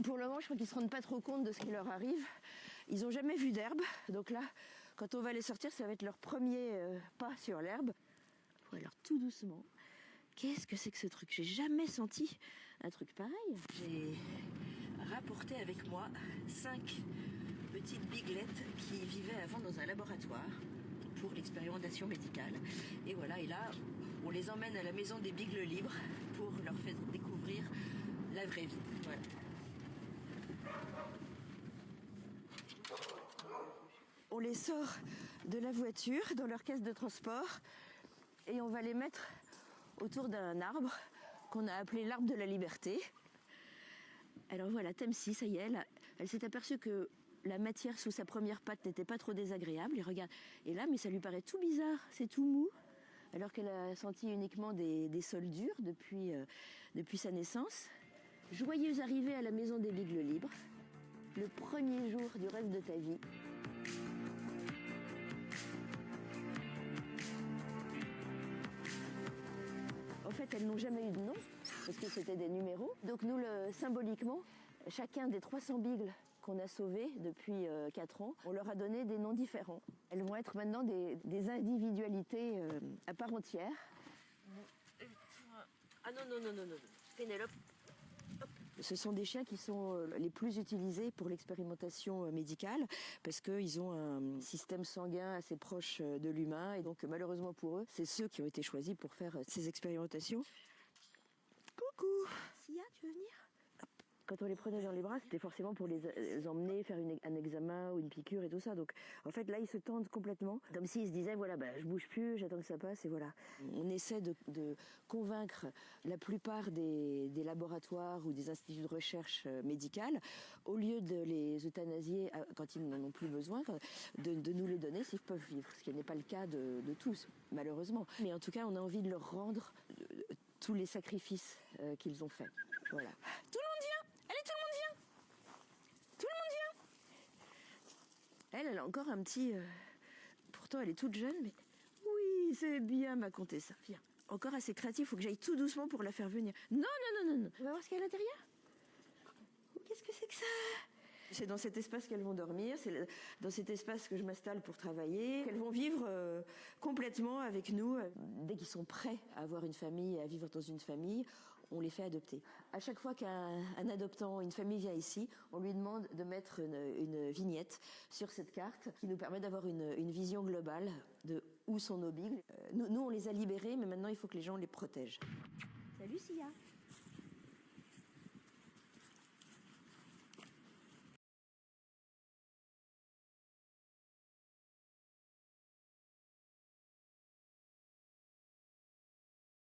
Pour le moment, je crois qu'ils ne se rendent pas trop compte de ce qui leur arrive. Ils n'ont jamais vu d'herbe. Donc là, quand on va les sortir, ça va être leur premier pas sur l'herbe. Alors tout doucement. Qu'est-ce que c'est que ce truc? J'ai jamais senti un truc pareil. J'ai rapporté avec moi 5 petites biglettes qui vivaient avant dans un laboratoire pour l'expérimentation médicale. Et voilà, et là, on les emmène à la maison des bigles libres pour leur faire découvrir la vraie vie. Voilà. On les sort de la voiture dans leur caisse de transport et on va les mettre autour d'un arbre qu'on a appelé l'arbre de la liberté. Alors voilà, Temsi, ça y est, elle s'est aperçue que la matière sous sa première patte n'était pas trop désagréable. Et regarde, et là, mais ça lui paraît tout bizarre, c'est tout mou, alors qu'elle a senti uniquement des sols durs depuis sa naissance. Joyeuse arrivée à la maison des bigles libres, le premier jour du reste de ta vie. En fait, elles n'ont jamais eu de nom, parce que c'était des numéros. Donc nous, symboliquement, chacun des 300 bigles qu'on a sauvés depuis 4 ans, on leur a donné des noms différents. Elles vont être maintenant des individualités à part entière. Ah non, Pénélope. Ce sont des chiens qui sont les plus utilisés pour l'expérimentation médicale parce qu'ils ont un système sanguin assez proche de l'humain et donc malheureusement pour eux, c'est ceux qui ont été choisis pour faire ces expérimentations. Coucou, Sia, tu veux venir? Quand on les prenait dans les bras, c'était forcément pour les emmener faire un examen ou une piqûre et tout ça. Donc, en fait, là, ils se tendent complètement, comme s'ils se disaient, voilà, je bouge plus, j'attends que ça passe, et voilà. On essaie de convaincre la plupart des laboratoires ou des instituts de recherche médicale, au lieu de les euthanasier quand ils n'en ont plus besoin, de nous les donner s'ils peuvent vivre, ce qui n'est pas le cas de tous, malheureusement. Mais en tout cas, on a envie de leur rendre tous les sacrifices qu'ils ont faits. Voilà. Tout le monde vient! Allez, tout le monde vient! Tout le monde vient! Elle a encore un petit... Pourtant, elle est toute jeune, mais... Oui, c'est bien, ma comtesse. Viens. Encore assez créatif, il faut que j'aille tout doucement pour la faire venir. Non. On va voir ce qu'il y a à l'intérieur. Qu'est-ce que c'est que ça? C'est dans cet espace qu'elles vont dormir, c'est dans cet espace que je m'installe pour travailler, qu'elles vont vivre complètement avec nous. Dès qu'ils sont prêts à avoir une famille, à vivre dans une famille, on les fait adopter. À chaque fois qu'un adoptant, une famille vient ici, on lui demande de mettre une vignette sur cette carte qui nous permet d'avoir une vision globale de où sont nos bigles. Nous, on les a libérés, mais maintenant, il faut que les gens les protègent. Salut, Sia.